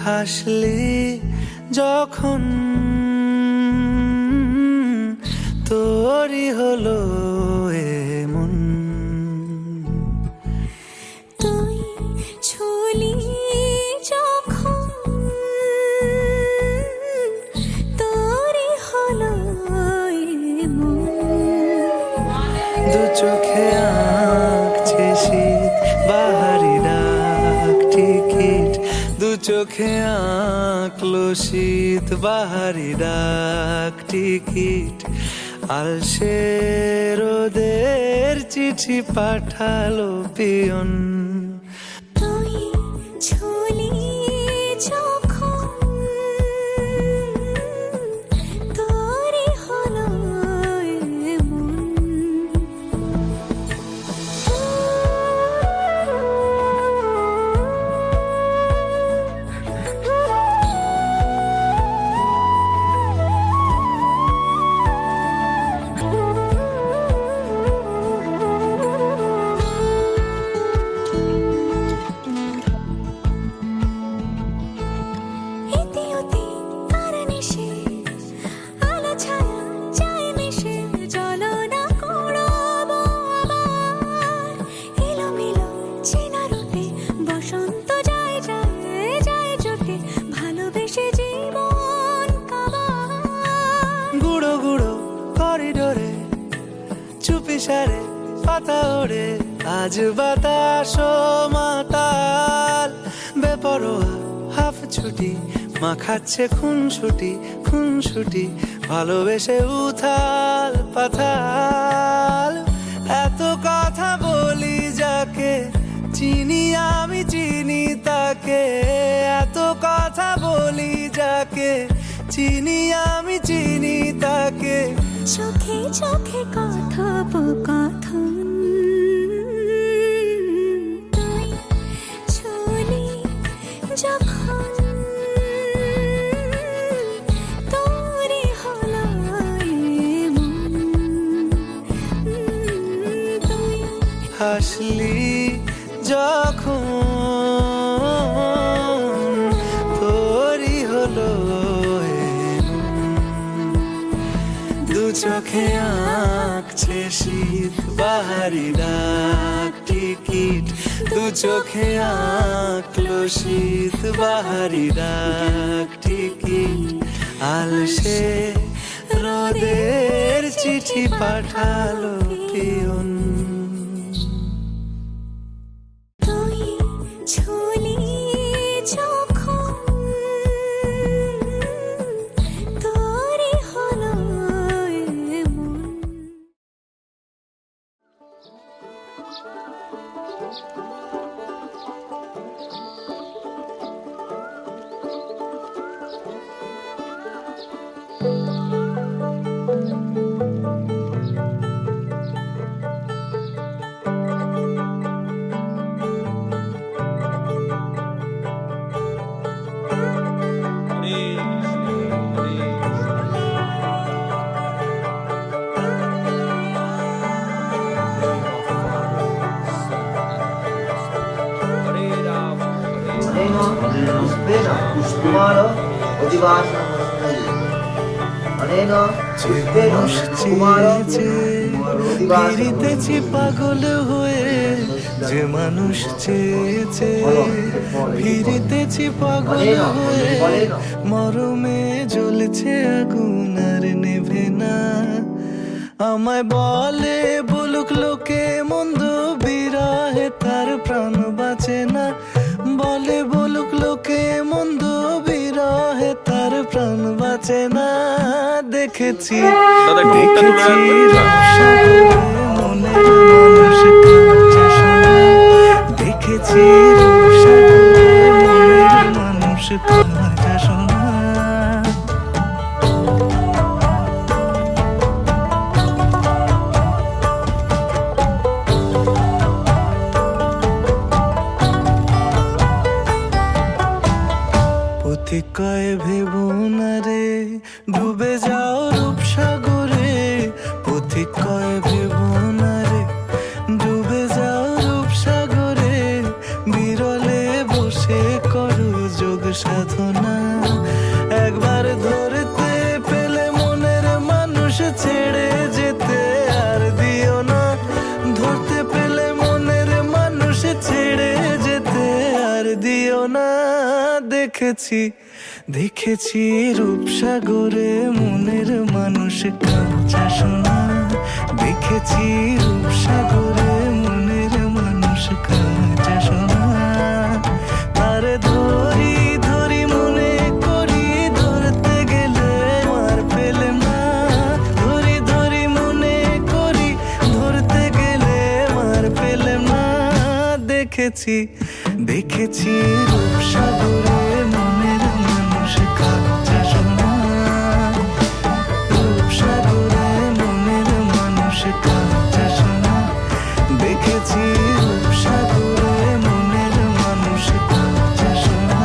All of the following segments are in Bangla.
হাসলি যখন তোরই হলো এমন, তুই ছুলি যখন তোরই হলো এমন। দু চোখে আঁকছে শীত বাহারি ডাক টিকিট, দু চোখে আঁকলো শীত বাহারি ডাক টিকিট। আলসে রোদের চিঠি পাঠালো পিয়ন, তুই ছুলি যখন তোরই হলো এমন। ইতিউতি কার নেশে, আলো ছায়া যায় মিশে, চলো না কুড়াবো আবার এলোমেলো চেনা রুটে। বসন্ত যায় যায় যায় জোটে, ভালোবেসে জীবন কাবার। গুঁড়ো গুঁড়ো করিডোরে চুপি সারে পাতা ওড়ে, আজ বাতাস মাতাল বেপরোয়া হাফ ছুটি, মাখাচ্ছে খুনসুটি খুনসুটি, ভালোবেসে উথাল পাথাল। এত কথা বলি যাকে চিনি আমি চিনি তাকে, এত কথা বলি যাকে চিনি আমি চিনি তাকে। চোখে চোখে কথোপকথন, তুই ছুলি যখন তোরই হলো এমন। তুই হাসলি যখন তোরই হলো এমন, দু চোখে আঁকছে শীত বাহারি ডাক টিকিট, দু চোখে আঁকলো শীত বাহারি ডাক টিকিট। আলসে রোদের চিঠি পাঠালো পিয়ন, তুই ছুলি যখন তোরই হলো এমন। पुष्पेण पुष्पमाल अधिवासनं अनेन पुष्पेण कुमार ফিরিতেছি পাগল হয়ে, যে মানুষ চেয়েছে ফিরিতেছি পাগল হয়ে, মরমে জ্বলছে আগুন আর নেভে না। আমায় বলে বলুক লোকে মন্দ, বিরহে তার প্রাণ বাঁচে না। বলে বলুক লোকে মন্দ, বিরহে তার প্রাণ বাঁচে না। দেখেছি দেখেছি রূপসাগরে মনের মানুষ কাঁদছে সোনা, দেখেছি রূপসাগরে মনের মানুষ কাঁদছে সোনা। পথিক কয় ভেবো না রে ডুবে যাও রূপসাগরে, পথিক কয় ভেবো না রে ডুবে যাও রূপসাগরে, বিরলে বসে করো যোগ সাধনা। একবার ধরতে পেলে মনের মানুষ ছেড়ে যেতে আর দিও না, ধরতে পেলে মনের মানুষ ছেড়ে যেতে আর দিও না। দেখেছি দেখেছি রূপসাগরে মনের মানুষ কাঁচা সোনা, দেখেছি রূপসাগরে মনের মানুষ কাঁচা সোনা। তার ধরি ধরি মনে করি, ধরতে গেলে আর পেলেম না, ধরি ধরি মনে করি, ধরতে গেলে আর পেলেম না। দেখেছি দেখেছি রূপসাগরে মনের মানুষ কাঁচা সোনা, রূপসাগরে মনের মানুষ কাঁচা সোনা। দেখেছি রূপসাগরে মনের মানুষ কাঁচা সোনা।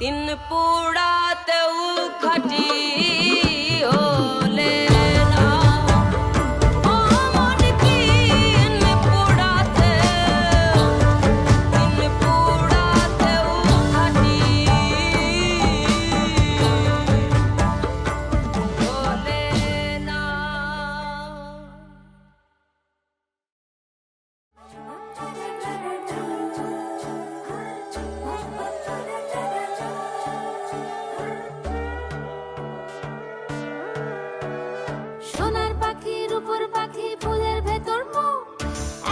তিন পুড়াতেও খাটি হলে না, ও মন তিন পুড়াতেও খাটি হলে না। সোনার পাখি রূপোর পাখি ফুলের ভেতর মৌ,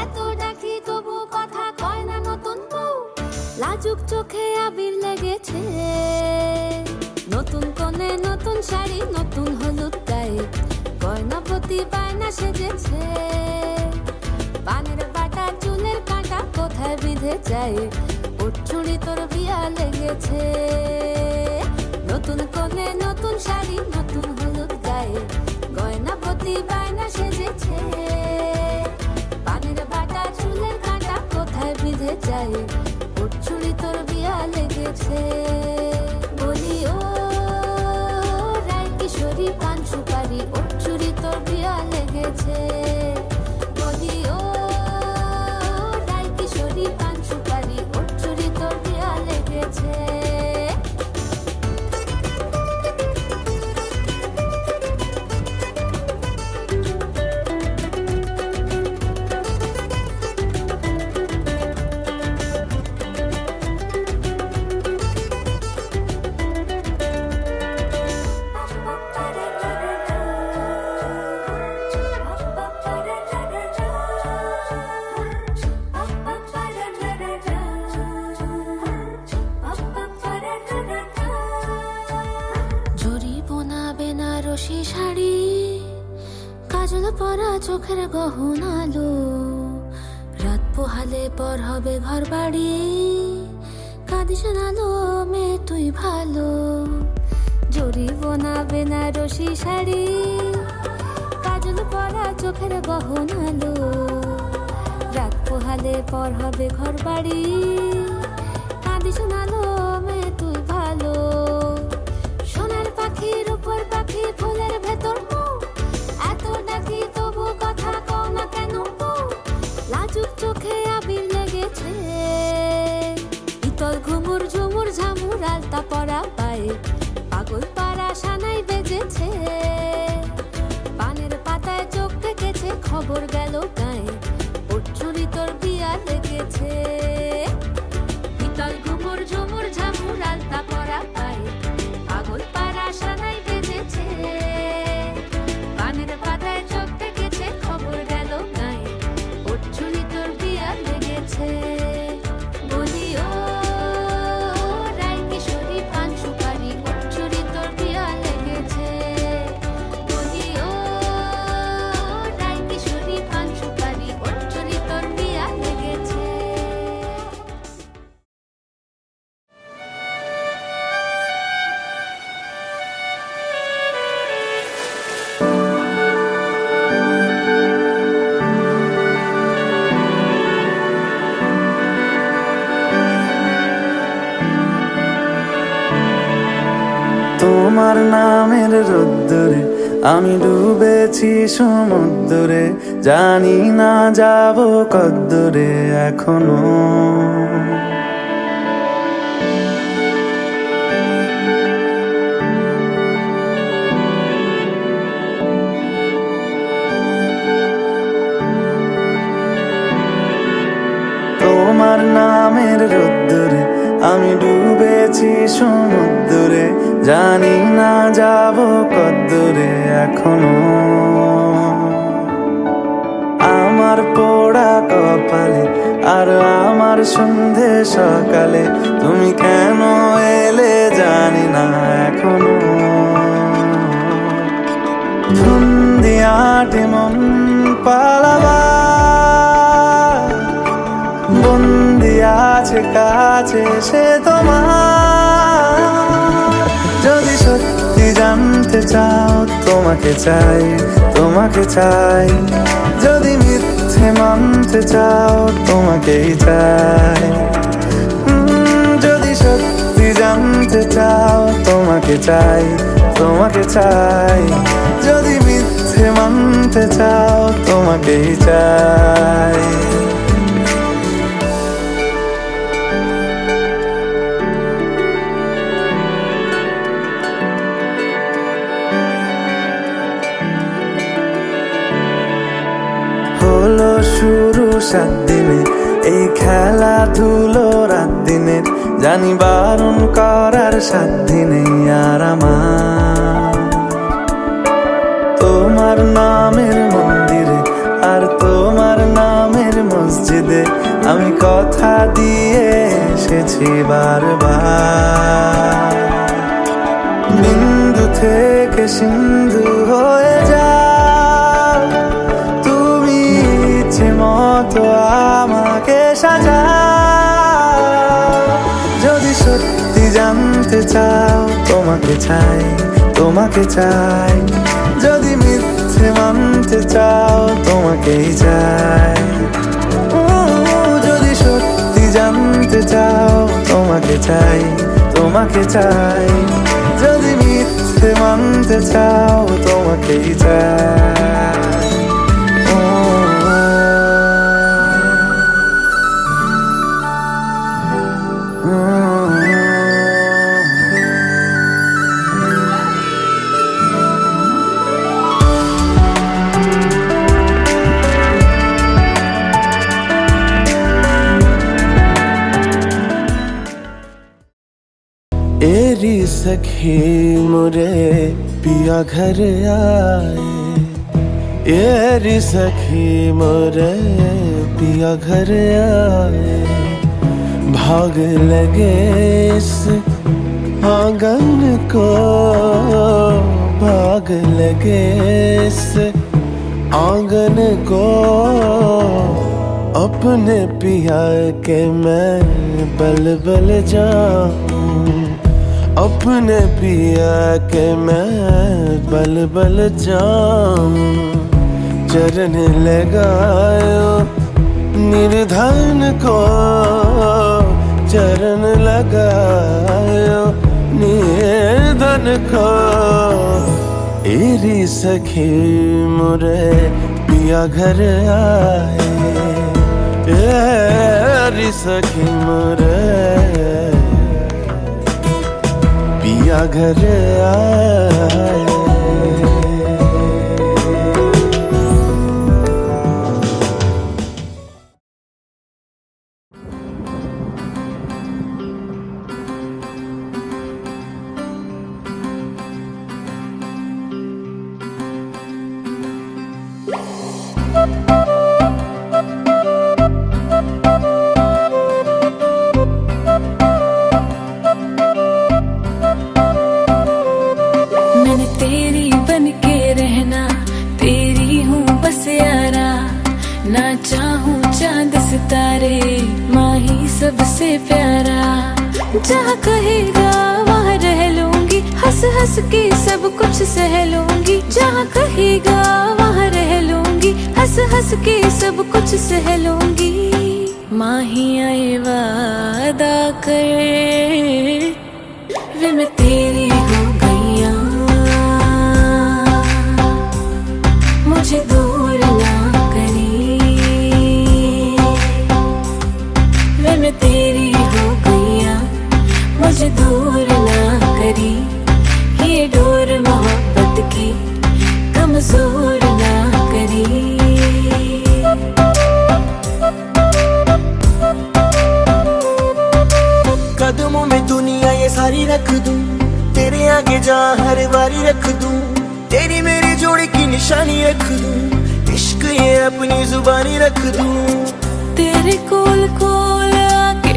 এত ডাকি তবু কথা কয় না নতুন বউ। লাজুক চোখে আবির লেগেছে, নতুন কোণে নতুন শাড়ি নতুন হলুদ গায়ে, গয়না প্রতি বায়না সেজেছে। পানের বাটা চুলের কাঁটা কোথায় বিঁধে যায়, ওর চুড়ি তোর বিয়া লেগেছে। নতুন কোণে নতুন শাড়ি নতুন হলুদ গায়ে, গয়না প্রতি বায়না সেজেছে। পানের বাটা চুলের কাঁটা কোথায় বিঁধে যায়, ওর চুড়ি তোর বিয়া লেগেছে। বলি ও রায় কিশোরী পান সুপারি, ওর চুড়ি তোর বিয়া লেগেছে। বলি ও রায় কিশোরী পান সুপারি, ওর চুড়ি তোর বিয়া লেগেছে। জরি বোনা বেনারসি শাড়ি, কাজল পরা চোখের গহনালো, রাত পোহালে পর হবে ঘর বাড়ি, কাঁদিস নালো মেয়ে তুই ভালো। জরি বোনা বেনারসি শাড়ি, কাজল পরা চোখের গহনালো, রাত পোহালে পর হবে ঘর বাড়ি, কাঁদিস নালো মেয়ে তুই ভালো। সোনার পাখি রূপোর পাখি ফুলের ভেতর মৌ, এত ডাকি তবু কথা কও না কেন বউ। লাজুক চোখে আবির লেগেছে, ইতল ঘুমুর ঝুমুর ঝামুর আলতা পরা পায়ে, পাগল পাড়া সানাই বেজেছে। পানের পাতায় চোখ থেকেছে, খবর গেল গায়ে, ওর চুরি তোর বিয়া লেগেছে। ইতল ঘুমুর ঝুমুর ঝামুর আলতা পরা পায়ে, পাগল পাড়া সানাই বেজেছে। পানের পাতায় চোখ থেকেছে, খবর গেল গায়ে, ওর চুরি তোর বিয়া লেগেছে। বলি ও রায় কিশোরী পান সুপারি, ওর চুরি তোর বিয়া লেগেছে। বলি ও রায় কিশোরী পান সুপারি, ওর চুরি তোর বিয়া লেগেছে। তোমার নামের রোদ্দুরে আমি ডুবেছি সমুদ্রে, জানি না যাব কদ্দুরে এখনো। তোমার নামের রোদ্দুরে আমি ডুবেছি সমুদ্রে, জানি না যাব কদ্দুরে এখনো। আমার পোড়া কপালে আর আমার সন্ধে সকালে তুমি কেন এলে জানি না এখনো। ধুন্দিয়াটে মন পালাবা বন্দি আছে কাছে সে তোমার। যদি সত্যি জানতে চাও তোমাকে চাই, তোমাকে চাই। যদি মিথ্যে মানতে চাও তোমাকেই চাই। যদি সত্যি জানতে চাও তোমাকে চাই, তোমাকে চাই। যদি মিথ্যে মানতে চাও তোমাকেই চাই। হলো শুরু 7 দিনে এই খেলাধুলো রাত দিনের, জানি বারণ করার সাধ্য নেই আর আমার। তোমার নামের মন্দিরে আর তোমার নামের মসজিদে আমি কথা দিয়ে এসেছি বারবার। বিন্দু থেকে সিন্ধু হয়ে যাও তুমি, ইচ্ছে মতো আমাকে সাজাও। যদি সত্যি জানতে চাও তোমাকে চাই, তোমাকে চাই। যদি মিথ্যে মানতে চাও তোমাকেই চাই। যদি সত্যি জানতে চাও তোমাকে চাই, তোমাকে চাই। যদি মিথ্যে মানতে চাও তোমাকেই চাই। एरी सखी मुरे पिया घर आए, एरी सखी मुरे पिया घर आए। भाग लगे इस आंगन को, भाग लगे इस आंगन को। अपने पिया के मैं बल बल जाऊं, अपने पिया के मैं बल बल जाऊं। चरण लगायो निर्धन को, चरण लगायो निर्धन को। एरी सखी मुरे पिया घर आए, एरी सखी मुरे पिया घर आए। मैंने तेरी बन के रहना, तेरी हूँ बस यारा। ना चाहूँ चांद सितारे, माँ ही सबसे प्यारा। जहाँ कहेगा वहाँ रह लूंगी, हंस हंस के सब कुछ सह लूंगी। जहाँ कहेगा वहाँ रह लूंगी, हंस हंस के सब कुछ सह लूंगी। माँ ही आए वादा कर, वे मैं तेरी हो गैया। मुझे दूर ना करी, वे मैं तेरी हो गईया, मुझे दूर ना करी, ये डोर मोहब्बत की कमजोर ना करी। कदमों में दुनिया ये सारी रख दूं, तेरे आगे जहाँ हर बारी रख दूं, तेरी मेरी जोड़ी की निशानी रख दूं, इश्क ये अपनी जुबानी रख दूं। तेरे कोल कोल आके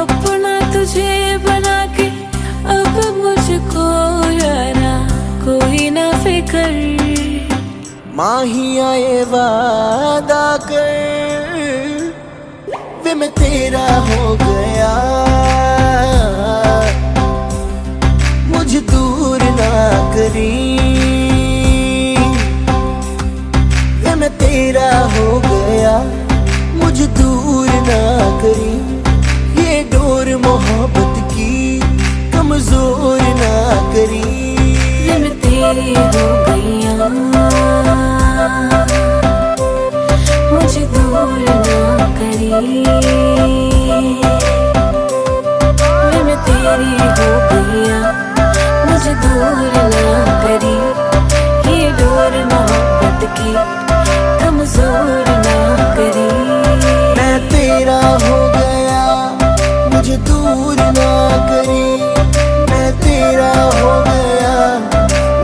अपना तुझे बना के, अब मुझको यारा कोई ना फिकर। माहिया ये वादा कर, वे मैं तेरा हो गया, मुझे दूर ना करी, वे मैं तेरा हो गया, मुझे दूर ना करी, ये डोर मोहब्बत की कमजोर ना करी। वे मैं तेरी हो गईया, मुझे दूर ना करी, वे मैं तेरी हो गईया, मुझे दूर ना करी, ये डोर मोहब्बत की कमजोर ना करी। मैं तेरा हो गया, मुझे दूर ना करी, मैं तेरा हो गया,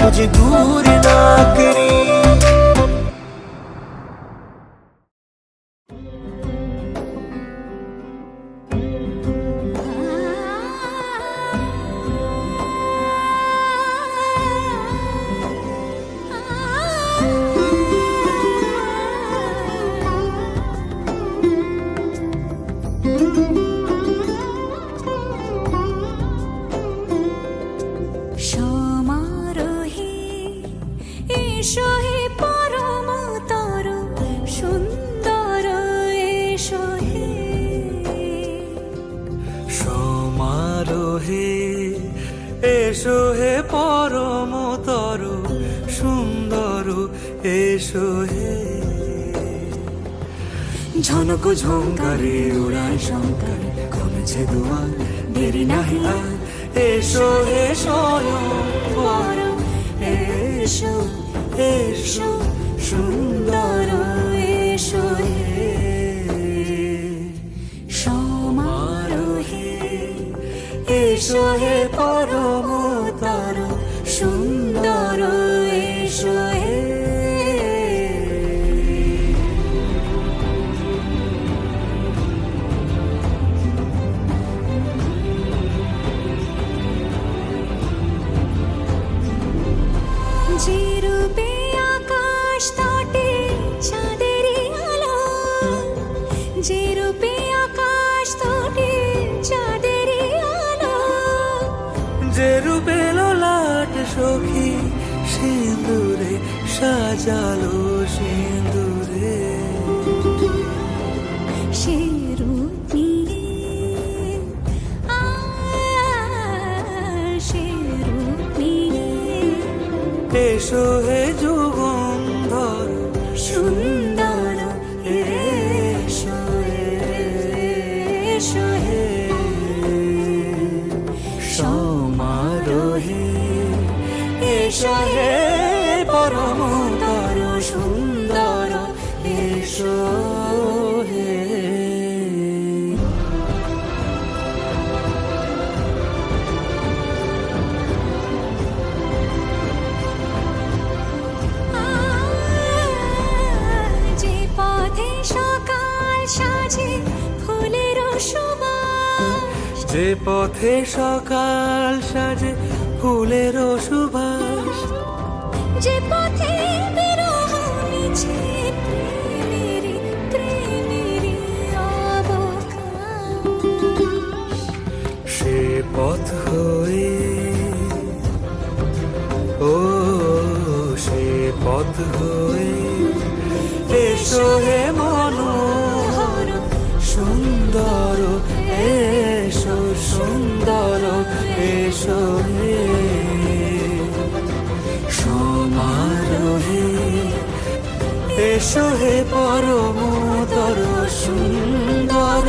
मुझे दूर ना करी। সমারোহে এসো হে পরমতর সুন্দর এসো হে। সমারোহে এসো হে পরমতর সুন্দর এসো হে, ঝনক ঝঙ্কারে উড়ায় শঙ্কার কমেছে দুয়ার, দেরি নাহি আর এসো হে স্বয়ং এসো এসো সুন্দর এসো হে। সমারোহে এসো হে পরমতর সুন্দর এসো হে। যে রূপে আকাশ তটে চাঁদেরই আলো, যে রূপে আকাশ তটে চাঁদেরই আলো, যে রূপে ললাট সখী সিঁদুরে সাজালো সিঁদুরে, সে রূপ নিয়ে সে রূপ নিয়ে এসো হে যুগন্ধর সুন্দর এসো এসো হে। সমারোহে এসো হে পরমতর সুন্দর এসো হে। যে পথে সকাল সাজে ফুলের সুবাস, যে পথে সকাল সাজে ফুলের সুবাস, যে পথে বিরহ মিছে প্রেমেরই প্রেমেরই অবকাশ, সে পথ হয়ে ও সে পথ হয়ে এসো হে মনোহর সুন্দর এসো সুন্দর এসো হে। সমারোহে এসো হে পরমতর সুন্দর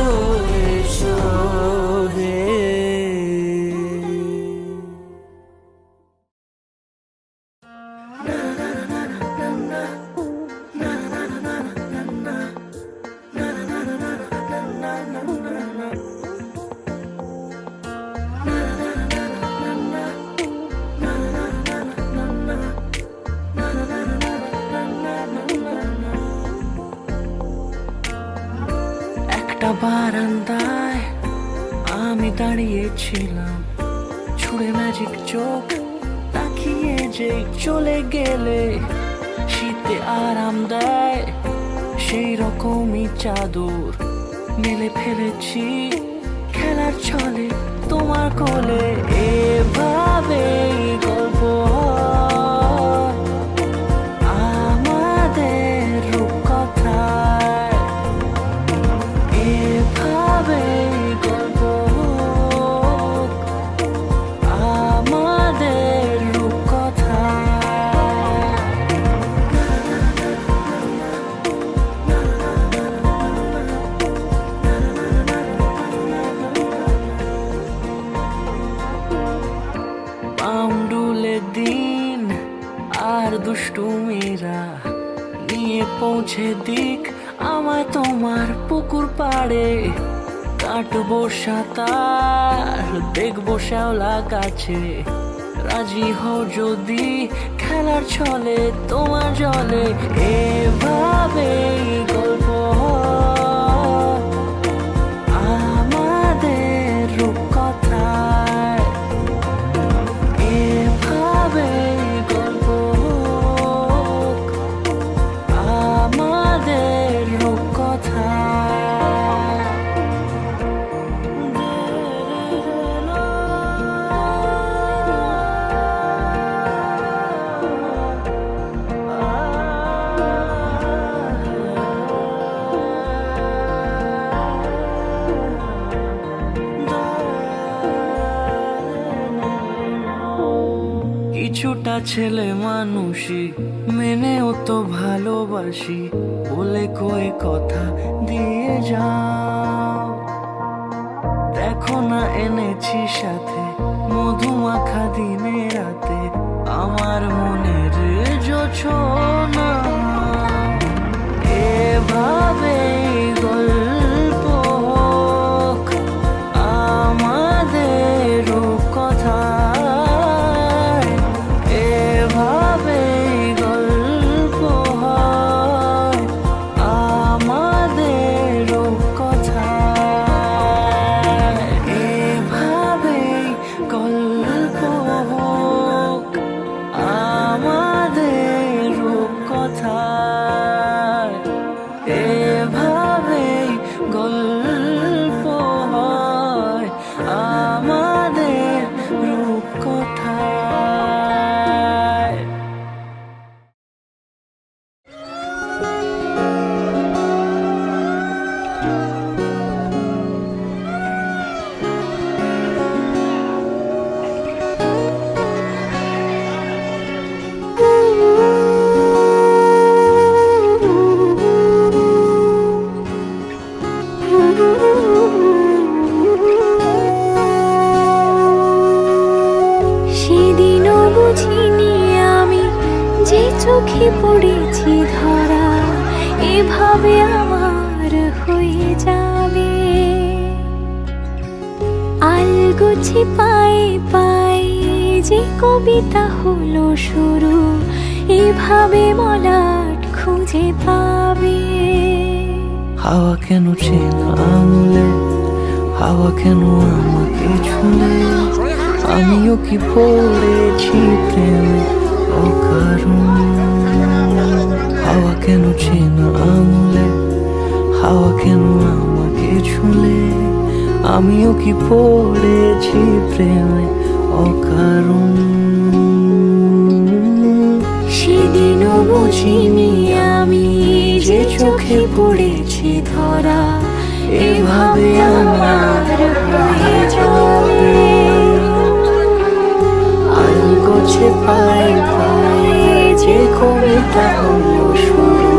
এসো হে। একটা বারান্দায় আমি দাঁড়িয়েছিলাম, ছুঁড়ে ম্যাজিক চোখ তাকিয়ে যে চলে গেলে শীতে আরাম দেয় সেই রকমই চাদর মেলে ফেলেছি খেলার ছলে তোমার কোলে। এভাবে গল্প হয় আমাদের রূপকথায়, এভাবে গল্প হোক আমাদের রূপকথায়। পাউন্ডুলে দিন আর দুষ্টুমিরা নিয়ে পৌঁছে দিক আমায় তোমার পুকুর পাড়ে। কাটবো সাঁতার দেখবো শ্যাওলা গাছে, রাজি হও যদি খেলার ছলে তোমার জলে। এভাবে গল্প হয় আমাদের রূপকথায়, এভাবে গল্প হোক আমাদের রূপকথায়। কিছুটা ছেলে মানুষই মেনেও তো ভালোবাসি, বলে কয়ে কথা দিয়ে যাও। দেখো না এনেছি সাথে মধুমাখা দিনে রাতে আমার মনের জোছনা। এভাবে গল্প হোক আমাদের রূপকথায়, এভাবে গল্প হয় আমাদের রূপকথায়, এভাবে গল্প হোক আমাদের রূপকথায়, এভাবে গল্প হয় আমাদের রূপকথায়। সেদিনও বুঝিনি আমি যে চোখে পড়েছি ধরা, এভাবে আমার হয়ে যাবে। আলগোছে পায়ে পায়ে যে কবিতা হলো শুরু, এভাবে মলাট খুঁজে পাবে। হাওয়া কেন চেনা আঙুলে, হাওয়া কেন আমাকে ছুঁলে, আমিও কি পড়েছি প্রেমে অকারণ। হাওয়া কেন চেনা আঙুলে, হাওয়া কেন আমাকে ছুঁলে, আমিও কি পড়েছি প্রেমে অকারণ। সেদিনও বুঝিনি আমি যে চোখে পড়েছি ধরা, এভাবে আমার হয়ে যাবে। আলগোছে পায়ে পায়ে যে কবিতা হলো শুরু,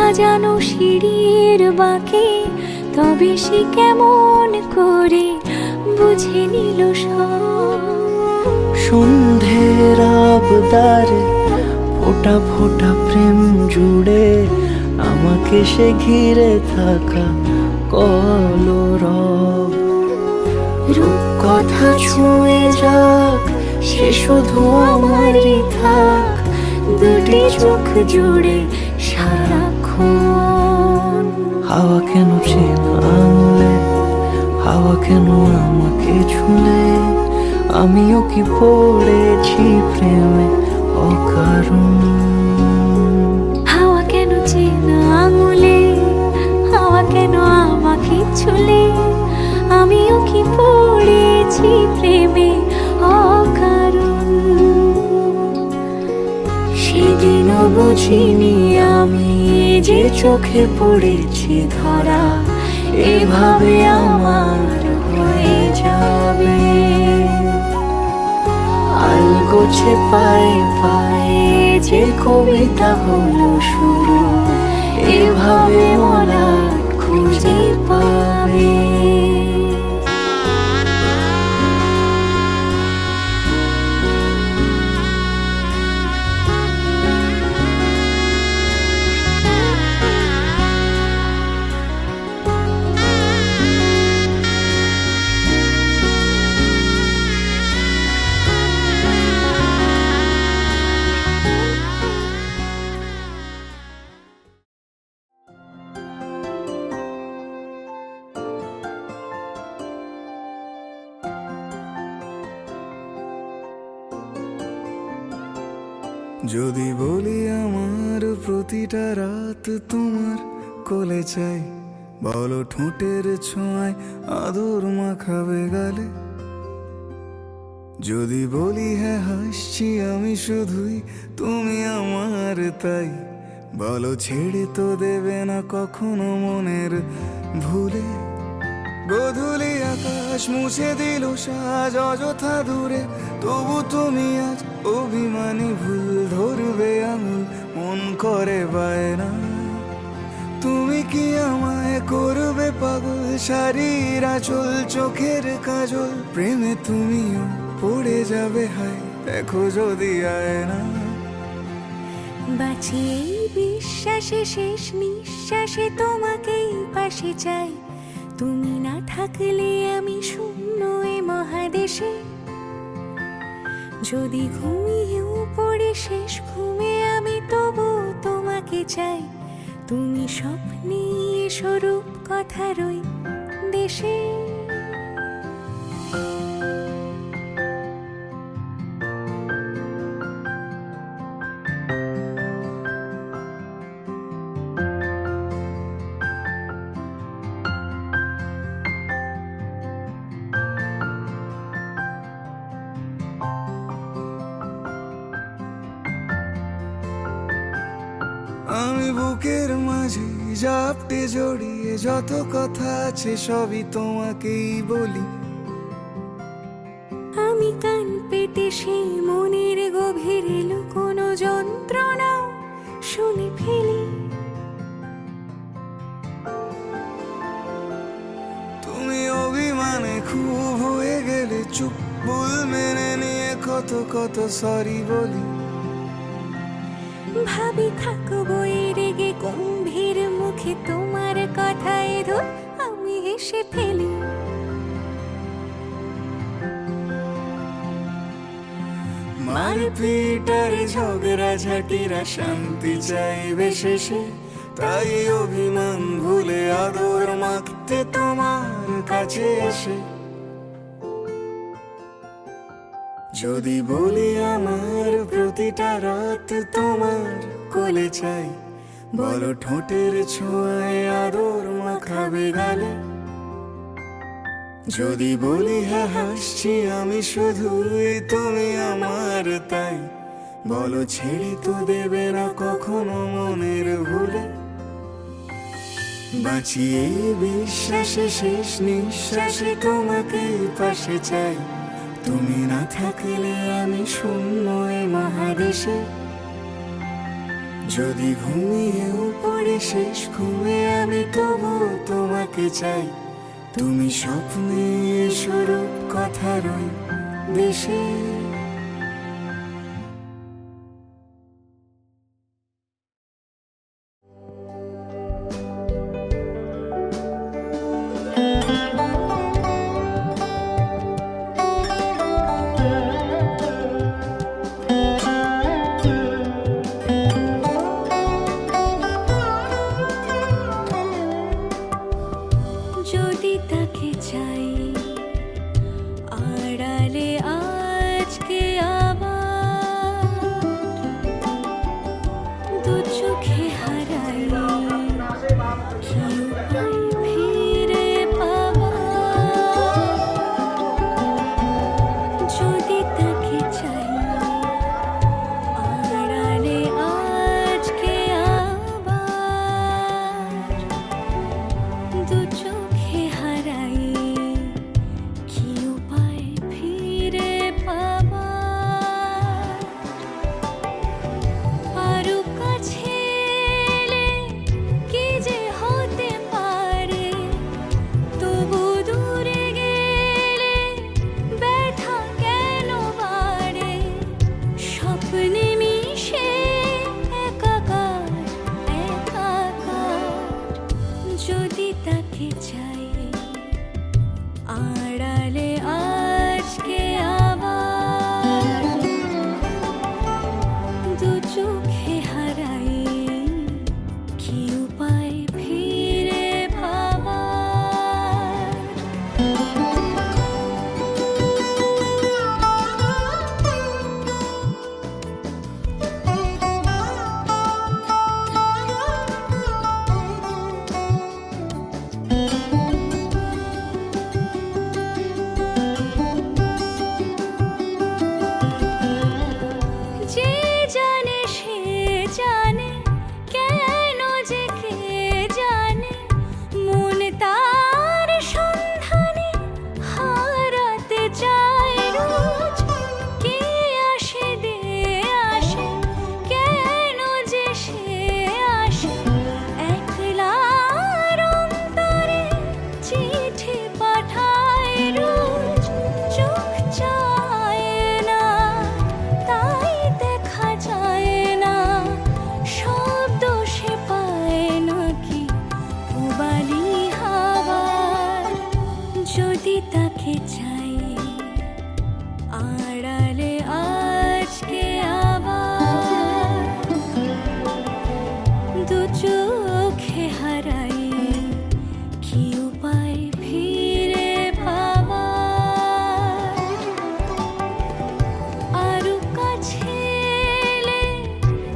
সাজানো সিঁড়ির বাঁকে, তবে সে কেমন করে বুঝে নিল সব। সন্ধ্যের আবদারে ফোঁটা ফোঁটা প্রেম জুড়ে আমাকে সে ঘিরে থাকা কলরব। রূপকথা ছুঁয়ে যাক সে শুধু আমারই থাক, দুটি চোখ জুড়ে সারাক্ষণ। হাওয়া কেন চেনা আঙুলে, হাওয়া কেন আমাকে ছুলে, আমিও কি পড়েছি প্রেমে অকারণ। হাওয়া কেন চেনা আঙুলে, হাওয়া কেন আমাকে ছুলে, আমিও কি পড়েছি প্রেমে অকারণ। সেদিনও বুঝিনি আমি যে চোখে পড়েছি ধরা, এভাবে আমার হয়ে যাবে। আলগোছে পায়ে পায়ে যে কবিতা হলো শুরু, এভাবে মলাট খুঁজে পাবে। যদি বলি আমার প্রতিটা রাত তোমার কোলে চাই, বলো ঠোঁটের ছোঁয়ায় আদর মাখাবে গালে। যদি বলি হ্যাঁ হাসছি আমি শুধুই, তুমি আমার তাই, বলো ছেড়ে তো দেবে না কখনো মনের ভুলে। গোধূলি আকাশ মুছে দিল সাজ অযথা দূরে, তবু তুমি আজ অভিমানী ভুল ধরবে আঙুল, মন করে বায়না। তুমি কি আমায় করবে পাগল, শাড়ির আঁচল চোখের কাজল, প্রেমে তুমিও পড়ে যাবে হায় দেখো যদি আয়না। বাঁচি এই বিশ্বাসে শেষ নিঃশ্বাসে তোমাকেই পাশে চাই, তুমি না থাকলে আমি শূন্য এ মহাদেশে। যদি ঘুমিয়েও পড়ে শেষ ঘুমে আমি তবু তোমাকে চাই, তুমি স্বপ্নে স্বরূপ কথার ওই দেশে। আমি বুকের মাঝে জাপটে জড়িয়ে যত কথা আছে সবই তোমাকেই বলি। আমি কান পেতে সেই মনের গভীরে লুকোনো যন্ত্রণা শুনে ফেলি। তুমি অভিমানে খুব হয়ে গেলে চুপ, ভুল মেনে নিয়ে কত কত সরি বলি। ভাবি থাকবো এই রেগে গম্ভীর মুখে তোমার কথায় ধর আমি হেসে ফেলি। মারপিট আর ঝগড়া ঝাঁটিরা শান্তি চাইবে শেষে, তাই অভিমান ভুলে আদর মাখতে তোমার কাছে এসে। যদি বলি আমার প্রতিটা রাত তোমার কোলে চাই, বলো ঠোঁটের ছোঁয়ায় আদর মাখাবে গালে। যদি বলি হ্যাঁ হাসছি আমি শুধুই, তুমি আমার তাই, বলো ছেড়ে তো দেবে না কখনো মনের ভুলে। বাঁচিয়ে বিশ্বাসে শেষ নিঃশ্বাসে তোমাকে পাশে চাই, তুমি না থাকলে আমি শূন্য এ মহাদেশে। যদি ঘুমিয়েও পড়ি শেষ ঘুমে আমি তবু তোমাকে চাই, তুমি স্বপ্নে স্বরূপ কথার ওই দেশে। যদি তাকে চাই আড়ালে আজকে আবার, দু চোখে হারাই কি উপায় ফিরে পাবার। যদি তাকে চাই আড়ালে আজকে আবার, দু চোখে হারাই কি উপায় ফিরে পাবার। আরো কাছে এলে কি যে হতে পারে, তবু দূরে গেলে ব্যথা কেন বাড়ে। স্বপ্নে মিশে একাকার একাকার, যদি তাকে চাই আড়ালে আজকে আবার, দু চোখে হারাই কি উপায় ফিরে পাবার। যে জানে সে জানে, কেন যে কে জানে, মন তার সন্ধানে হারাতে চায় রোজ। কে আসে দে আসে, কেন যে সে আসে, একলার অন্তরে চিঠি পাঠায় রোজ। চোখ চায় না তাই দেখা যায় না, শব্দ সে পায় নাকি পুবালি হাওয়ার। যদি তাকে চাই আড়ালে আজকে আবার, দু চোখে হারাই কি উপায় ফিরে পাবার। আরো কাছে এলে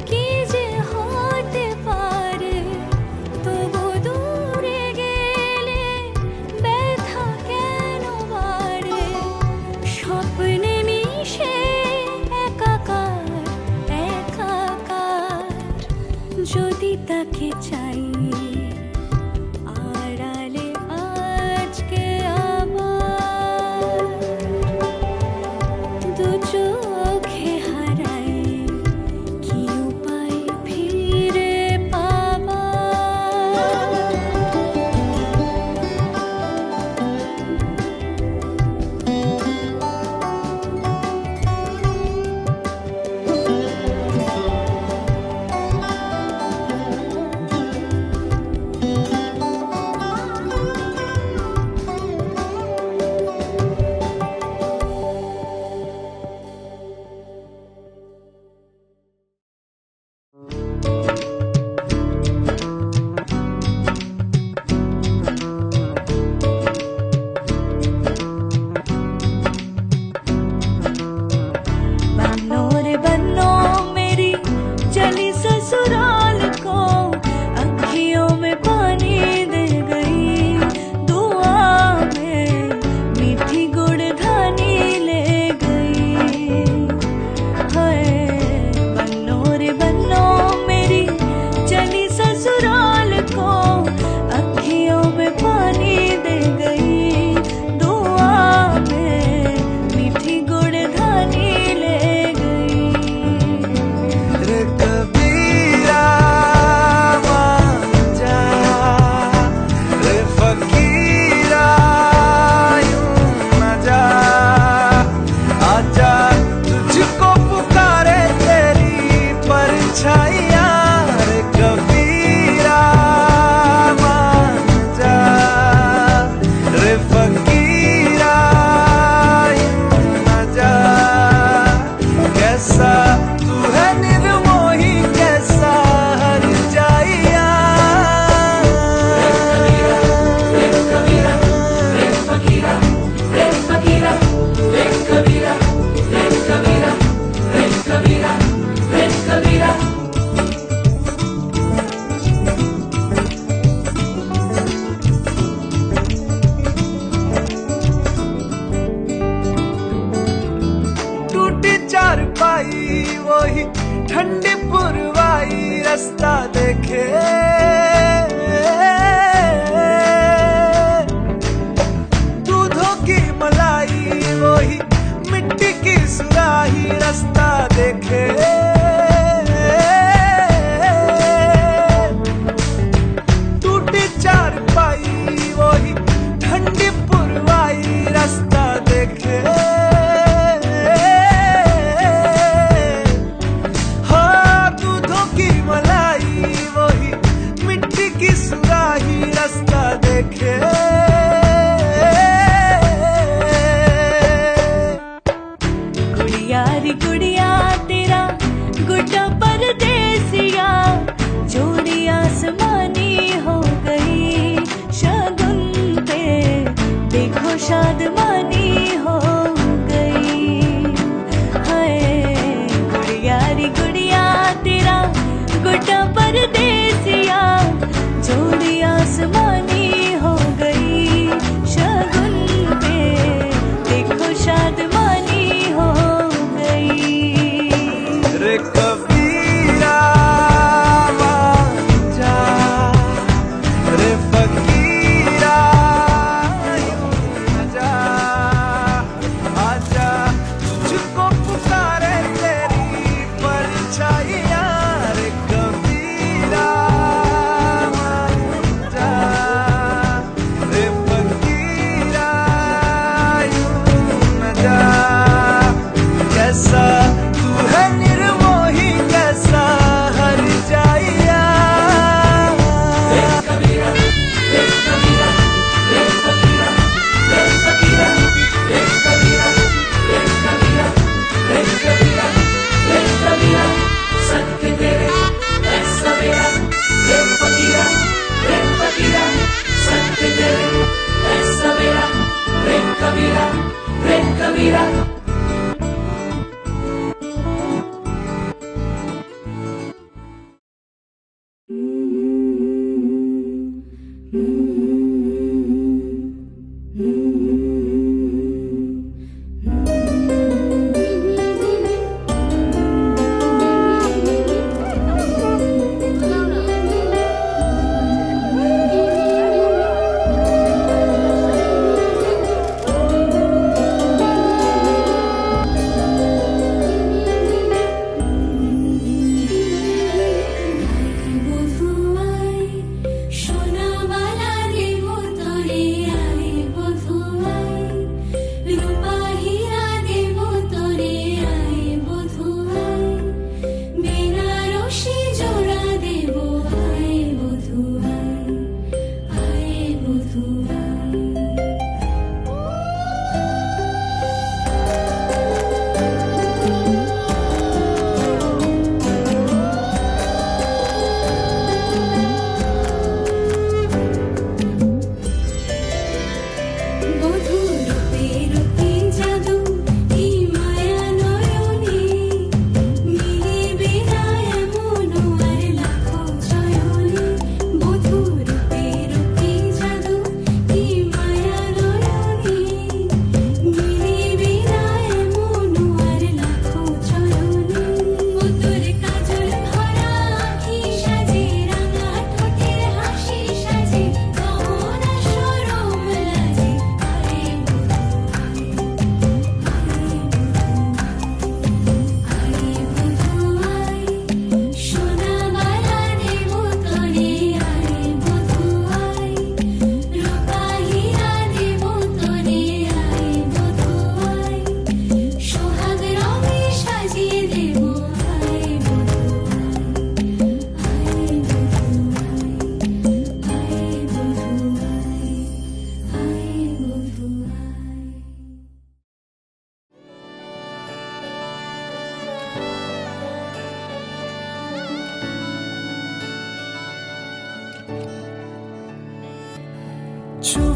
কি যে হতে পারে, তবু দূরে গেলে ব্যথা কেন বাড়ে। স্বপ্নে মিশে একাকার একাকার, যদি তাকে চাই আড়ালে আজকে আবার, দু চোখে হারাই কি উপায় ফিরে পাবার। परछाइयां रे कबीरा मान जा रे फकीरा यूं न जा कैसा तू है निर्मोही कैसा हर जाइया टूटी चारपाई वही ठंडी पुरवाई रास्ता देखे दूधों की मलाई वही मिट्टी की सुराही रास्ता देखे टूटी चारपाई वही ठंडी पुरवाई रास्ता देखे हाँ दूधों की मलाई वही मिट्टी की सुराही रास्ता देखे गुड़िया रे गुड़िया तेरा गुड्डा परदेसिया जोड़ी आसमानी हो गई शगुन पे देखो शादमानी हो गई हाय गुड़िया रे गुड़िया तेरा गुड्डा परदेसिया जोड़ी आसमानी हो गई शगुन पे देखो शादमानी हो गई रे कबीरा मान जा रे फकीरा यूं न जा आजा तुझको पुकारे तेरी परछाइयां रे कबीरा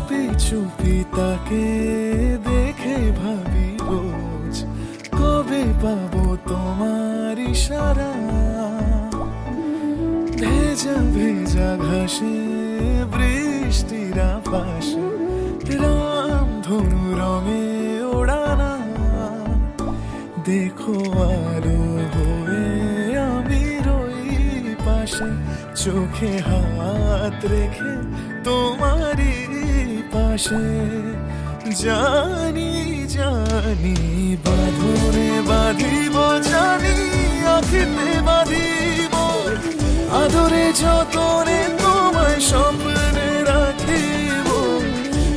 চুপি চুপি তাকে দেখে ভাবি রোজ কবে পাবো তোমার ইশারা। ভেজা ভেজা ঘাসে বৃষ্টির আভাসে রামধনু রঙে ওড়ানা। দেখো আলো হয়ে আমি রই পাশে, চোখে হাত রেখে তোমারই পাশে। জানি জানি বাঁধনে বাঁধিব, জানি আখিতে বাঁধিব, আদরে যতনে তোমায় স্বপ্নে রাখিব।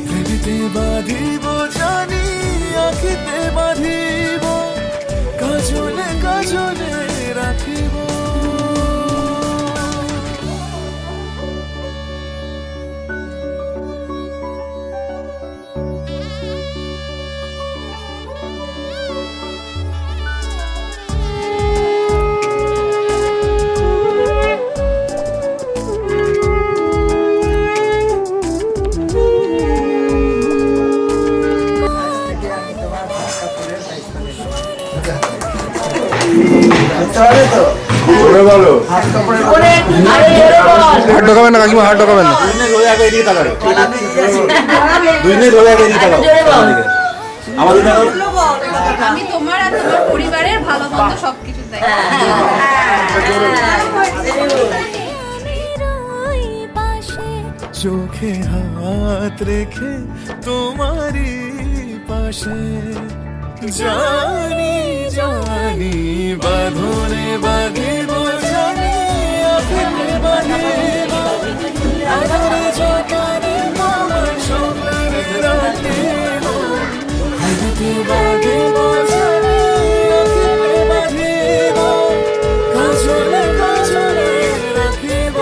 প্রেমেতে বাঁধিব, জানি আখিতে বাঁধিব, কাজলে কাজলে রাখিব। হাত ঢোকাবেন না কাকিমা, হাত ঢোকাবেন না। আমি তোমার আর তোমার পরিবারের ভালো মন্দ সবকিছু দেখি। চোখে হাত রেখে তোমারই পাশে। জানি জানি বাঁধনে বাঁধিব, জানি আখিতে বাঁধিব, আদরে যতনে তোমায় স্বপ্নে রাখিব। আখিতে বাঁধিব, জানি আখিতে বাঁধিব, কাজলে কাজলে রাখিব।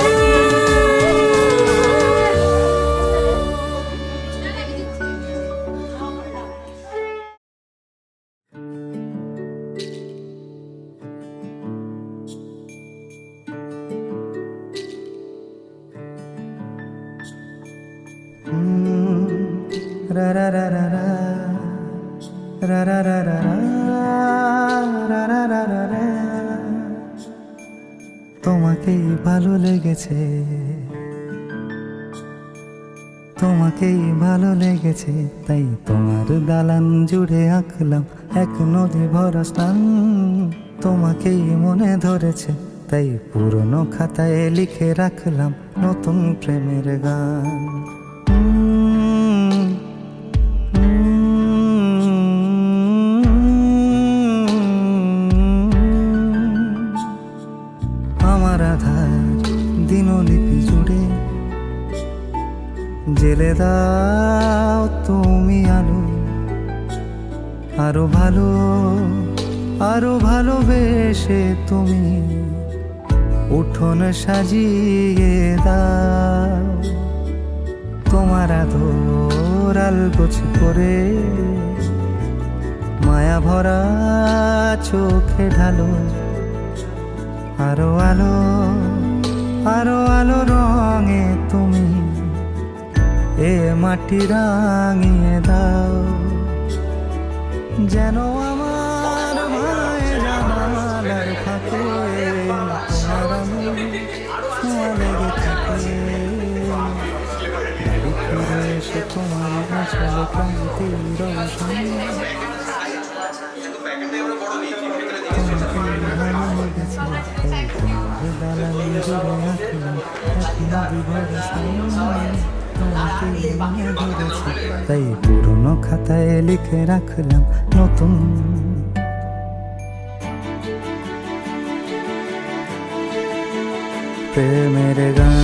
রা রা রা রা রা রা রা রা রা রা রা রা রা রা। তোমাকেই ভালো লেগেছে, তোমাকেই ভালো লেগেছে, তাই তোমার দালান জুড়ে আঁকলাম এক নদী ভরা স্নান। তোমাকেই মনে ধরেছে, তাই পুরনো খাতায় লিখে রাখলাম নতুন প্রেমের গান। আমার আধার দিনলিপি জুড়ে জেলে দাও তুমি আলো, আরো ভালো আরো ভালোবেসে তুমি উঠোন সাজিয়ে দাও। তোমার আদর আলগোছ করে মায়া ভরা চোখে ঢালো, আরো আলো আরো আলো রঙে তুমি এ মাটি রাঙিয়ে দাও। যেন আমার ভাই জানালার ফাঁকে তোমার আমি ছোঁয়া লেগে থাকে। বাড়ি ফিরে এসে তোমার আসলে ক্লান্তির রোশন। তোমাকে ভালো লেগেছে, তাই তোমার দালান জুড়ে আঁকলাম এক নদী ভরা স্নান। তোমাকে মনে ধরেছে, তাই পুরনো খাতায় লিখে রাখলাম নতুন প্রেমের গান।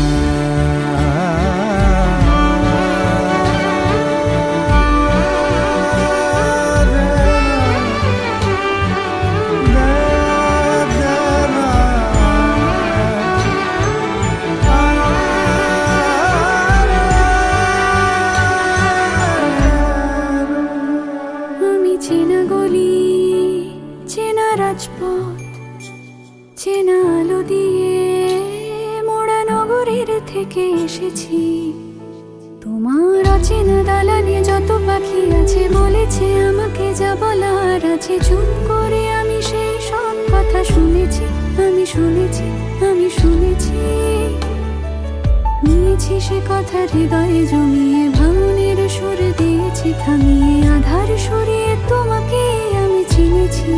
আমি চেনা গলি, চেনা রাজপথ, চেনা আলো দিয়ে মোড়া নগরের থেকে এসেছি। তোমার অচেনা দালানে যত পাখি আছে বলেছে আমাকে যা বলার আছে, চুপ করে আমি সেই সব কথা শুনেছি, আমি শুনেছি, আমি শুনেছি। নিয়েছি সে কথা হৃদয়ে জমিয়ে, ভাঙনের সুর দিয়েছি থামিয়ে, আধার সরিয়ে তোমাকে আমি চিনেছি।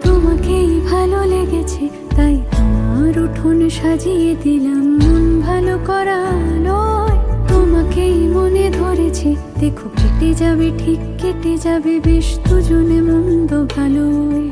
তোমাকেই ভালো লেগেছে তাই তোমার উঠোন সাজিয়ে দিলাম মন ভালো করা আলোয়। তোমাকেই মনে ধরেছে, দেখো কেটে যাবে, ঠিক কেটে যাবে বেশ দুজনে মন্দ ভালোই।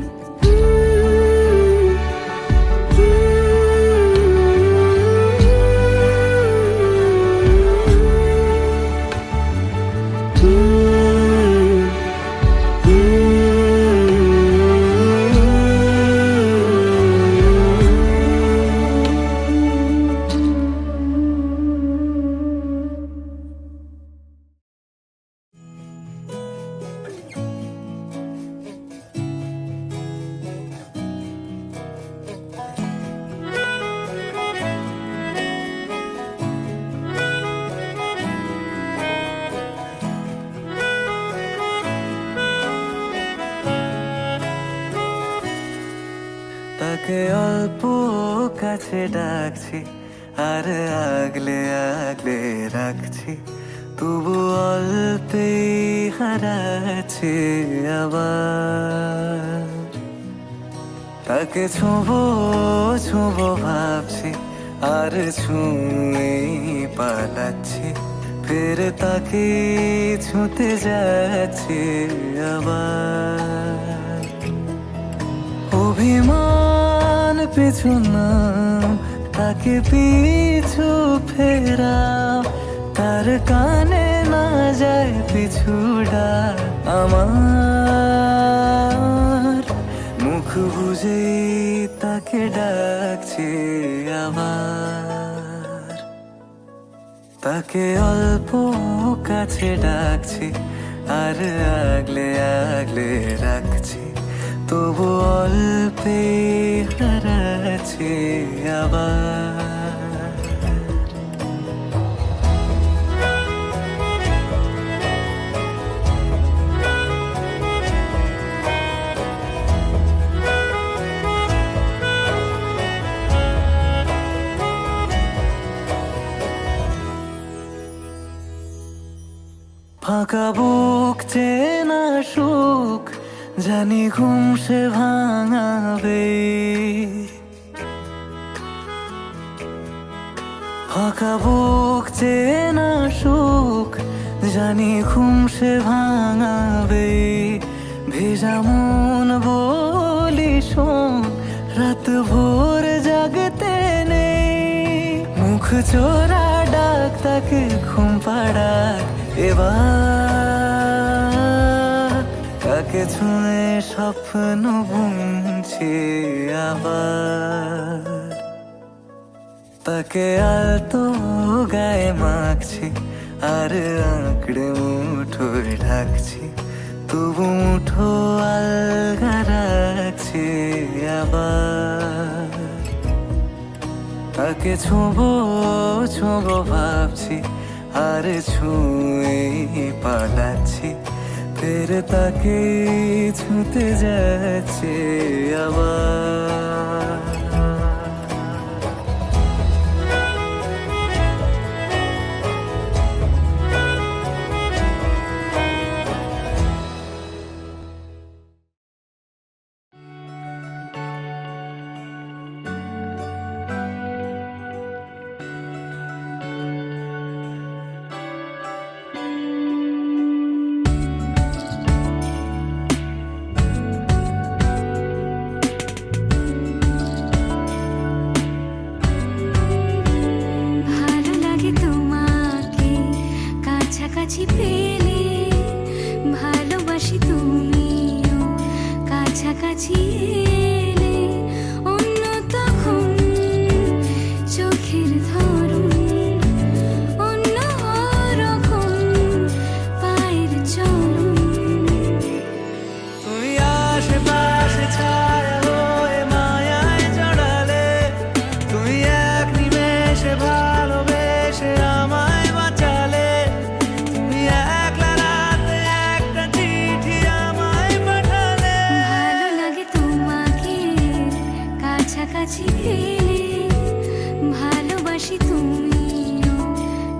তাকে অল্প কাছে ডাকছি আর আগলে আগলে রাখছি, তবু অল্পে হারাচ্ছে আবার। তাকে ছোঁবো ছোঁবো ভাবছি আর ছুঁয়ে পালাচ্ছি, ফের তাকে ছুঁতে যাচ্ছে আবার। অভিমান পিছু নাম, তাকে পিছু ফেরাও, তার কানে না যায় পিছু ডাক আমার। মুখ বুঝে তাকে ডাকছে আবার। তাকে অল্প কাছে ডাকছি আর আগলে আগলে রাখছি, তবু অল্পে হারাচ্ছে আবার। ফাঁকা বুক চেনা সুখ জানি ঘুম সে ভাঙাবে, ফাঁকা বুক চেনা সুখ জানি ঘুম সে ভাঙাবে। ভেজা মন বলি শোন, রাত ভোর জাগতে নেই, মুখ চোরা ডাক তাকে ঘুম পাড়াক এবার। তাকে ছুঁয়ে স্বপ্ন বুনছি আবার। তাকে আলতো গায়ে মাখছি আর আঁকড়ে মুঠোয় ঢাকছি, তবু মুঠো আলগা রাখছি আবার। তাকে ছোঁবো ছোঁবো ভাবছি আর ছুঁয়ে পালাচ্ছি, ফের তাকে ছুঁতে যাচ্ছে আবার। কাছাকাছি পেলে ভালোবাসি, তুমিও কাছাকাছি এলে অন্য তখন চোখের ধরন অন্য রকম পায়ের চলন। তুমি আশেপাশে ছায়া হয়ে মায়ায় জড়ালে, তুমি এক নিমেষে কাছাকাছি এলে ভালোবাসি তুমিও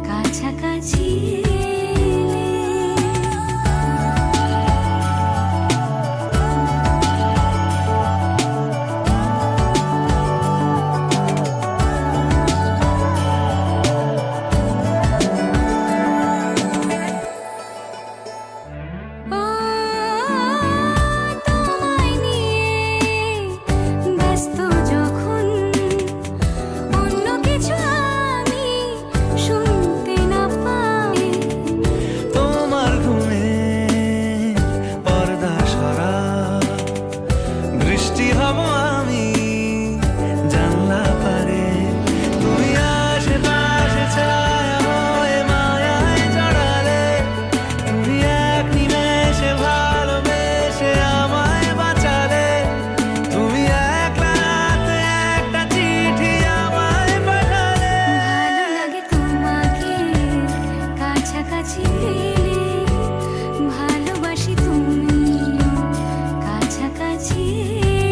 কাছাকাছি এলে। তোমায় নিয়ে ব্যস্ত যখন অন্য কিছু আমি শুনতে না পাই, তোমার ঘুমে পর্দা সরা বৃষ্টি হব আমি জানলা পারে, তুমি আশেপাশে ছায়া হয়ে মায়ায় জড়ালে, তুমি এক নিমেষে ভালোবেসে আমায় বাঁচালে, তুমি এক রাতে একটা চিঠি আমায় পাঠালে। ভালো লাগে তোমাকে কাছাকাছি এলে ভালোবাসি তুমিও কাছাকাছি এলে।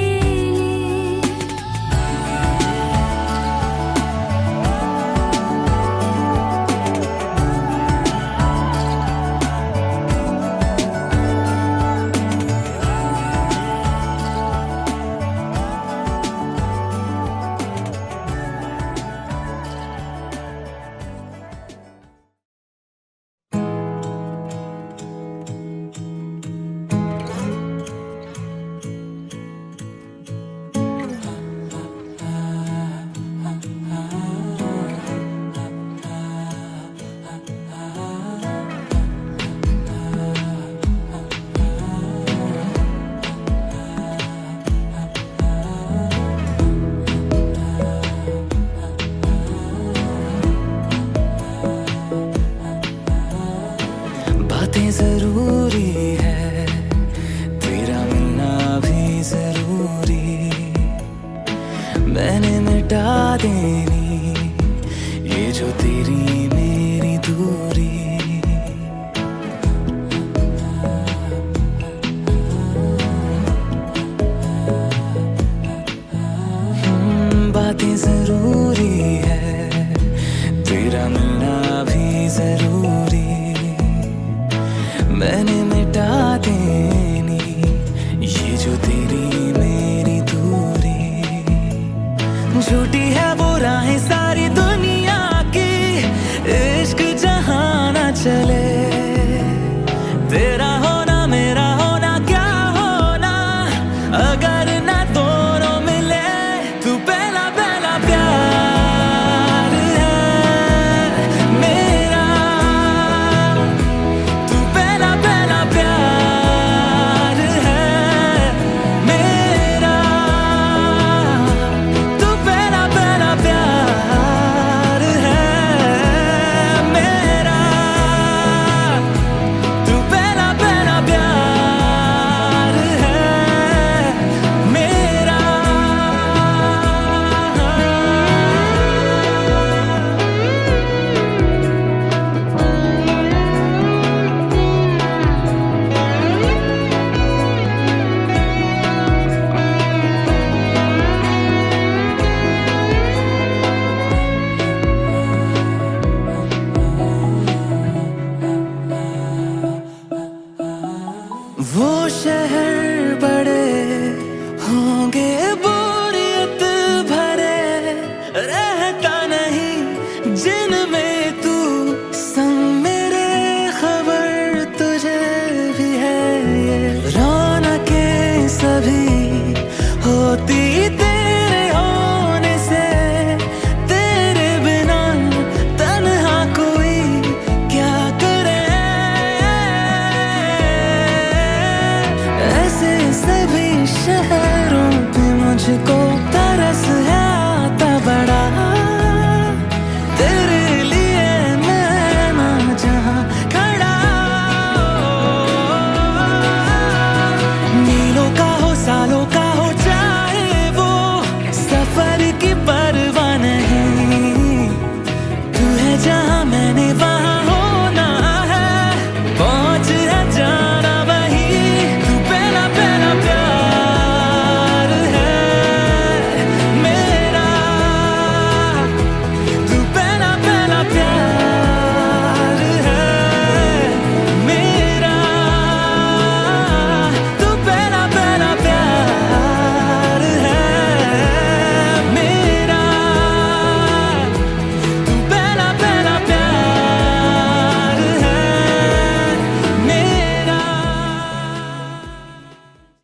बातें जरूरी है, तेरा मिलना भी जरूरी, मैंने मिटा देनी ये जो तेरी मेरी दूरी। बातें जरूरी है, तेरा मिलना भी जरूरी, मैंने मिटा देनी ये जो तेरी मेरी दूरी। झूठी